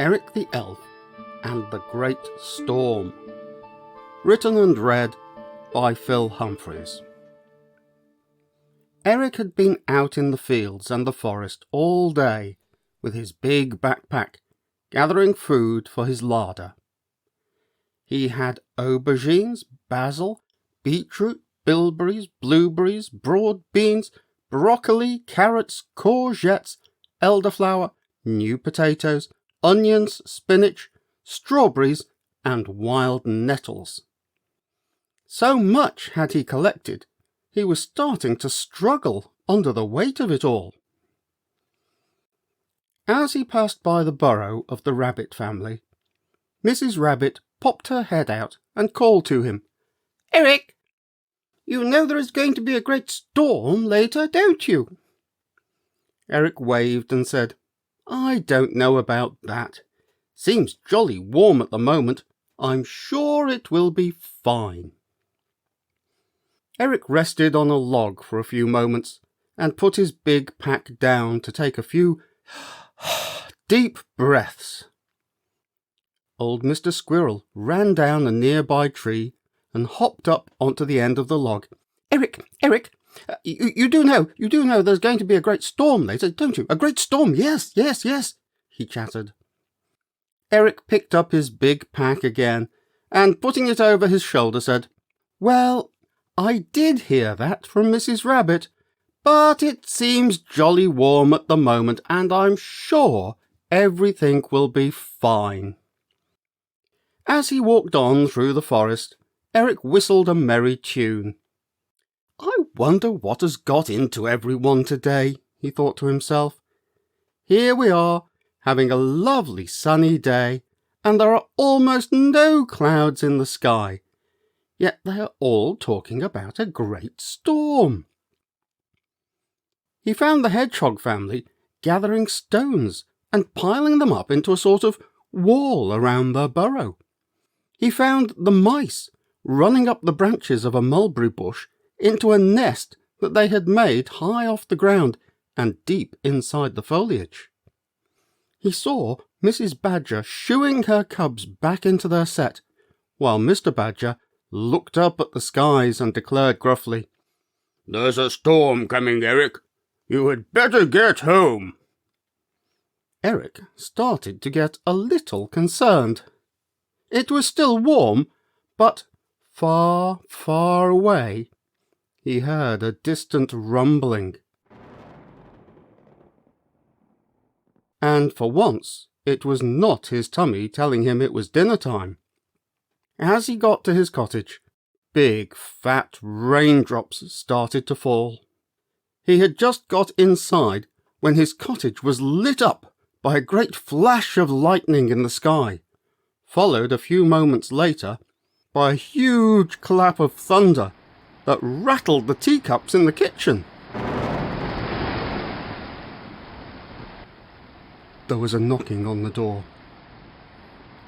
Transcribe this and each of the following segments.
Eric the Elf and the Great Storm. Written and read by Phil Humphries. Eric had been out in the fields and the forest all day with his big backpack, gathering food for his larder. He had aubergines, basil, beetroot, bilberries, blueberries, broad beans, broccoli, carrots, courgettes, elderflower, new potatoes, onions, spinach, strawberries, and wild nettles. So much had he collected, he was starting to struggle under the weight of it all. As he passed by the burrow of the rabbit family, Mrs. Rabbit popped her head out and called to him, "Eric, you know there is going to be a great storm later, don't you?" Eric waved and said, "I don't know about that. Seems jolly warm at the moment. I'm sure it will be fine." Eric rested on a log for a few moments and put his big pack down to take a few deep breaths. Old Mr. Squirrel ran down a nearby tree and hopped up onto the end of the log. Eric, you do know there's going to be a great storm later, don't you? A great storm, yes, he chattered. Eric picked up his big pack again and, putting it over his shoulder, said, "Well, I did hear that from Mrs. Rabbit, but it seems jolly warm at the moment, and I'm sure everything will be fine." As he walked on through the forest, Eric whistled a merry tune. "I wonder what has got into everyone today," he thought to himself. "Here we are, having a lovely sunny day, and there are almost no clouds in the sky. Yet they are all talking about a great storm." He found the hedgehog family gathering stones and piling them up into a sort of wall around their burrow. He found the mice running up the branches of a mulberry bush into a nest that they had made high off the ground and deep inside the foliage. He saw Mrs. Badger shooing her cubs back into their set, while Mr. Badger looked up at the skies and declared gruffly, "There's a storm coming, Eric. You had better get home." Eric started to get a little concerned. It was still warm, but far, far away, he heard a distant rumbling. And for once, it was not his tummy telling him it was dinner time. As he got to his cottage, big, fat raindrops started to fall. He had just got inside when his cottage was lit up by a great flash of lightning in the sky, followed a few moments later by a huge clap of thunder that rattled the teacups in the kitchen. There was a knocking on the door.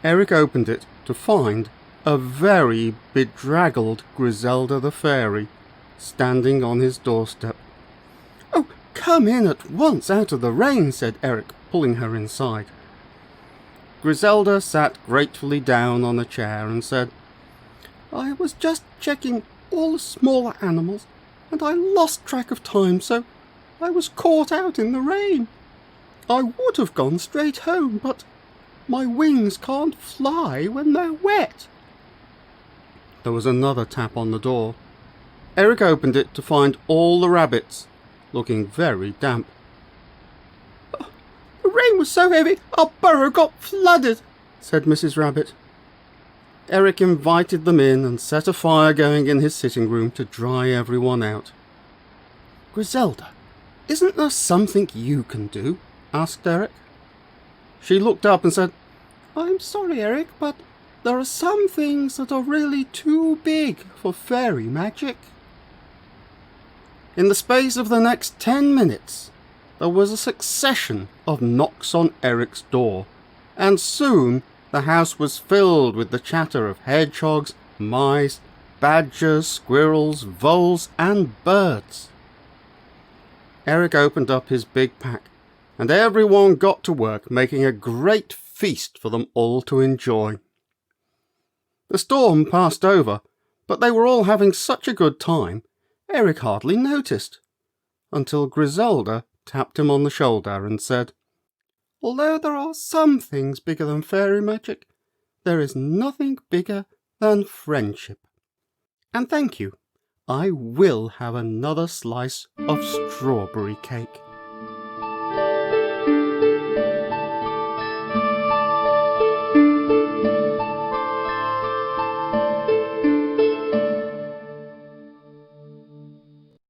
Eric opened it to find a very bedraggled Griselda the Fairy standing on his doorstep. "Oh, come in at once out of the rain," said Eric, pulling her inside. Griselda sat gratefully down on a chair and said, "I was just checking all the smaller animals, and I lost track of time, so I was caught out in the rain. I would have gone straight home, but my wings can't fly when they're wet." There was another tap on the door. Eric opened it to find all the rabbits looking very damp. "The rain was so heavy, our burrow got flooded," said Mrs. Rabbit. Eric invited them in and set a fire going in his sitting room to dry everyone out. "Griselda, isn't there something you can do?" asked Eric. She looked up and said, "I'm sorry, Eric, but there are some things that are really too big for fairy magic." In the space of the next 10 minutes, there was a succession of knocks on Eric's door, and soon the house was filled with the chatter of hedgehogs, mice, badgers, squirrels, voles, and birds. Eric opened up his big pack, and everyone got to work making a great feast for them all to enjoy. The storm passed over, but they were all having such a good time, Eric hardly noticed, until Griselda tapped him on the shoulder and said, "Although there are some things bigger than fairy magic, there is nothing bigger than friendship. And thank you, I will have another slice of strawberry cake."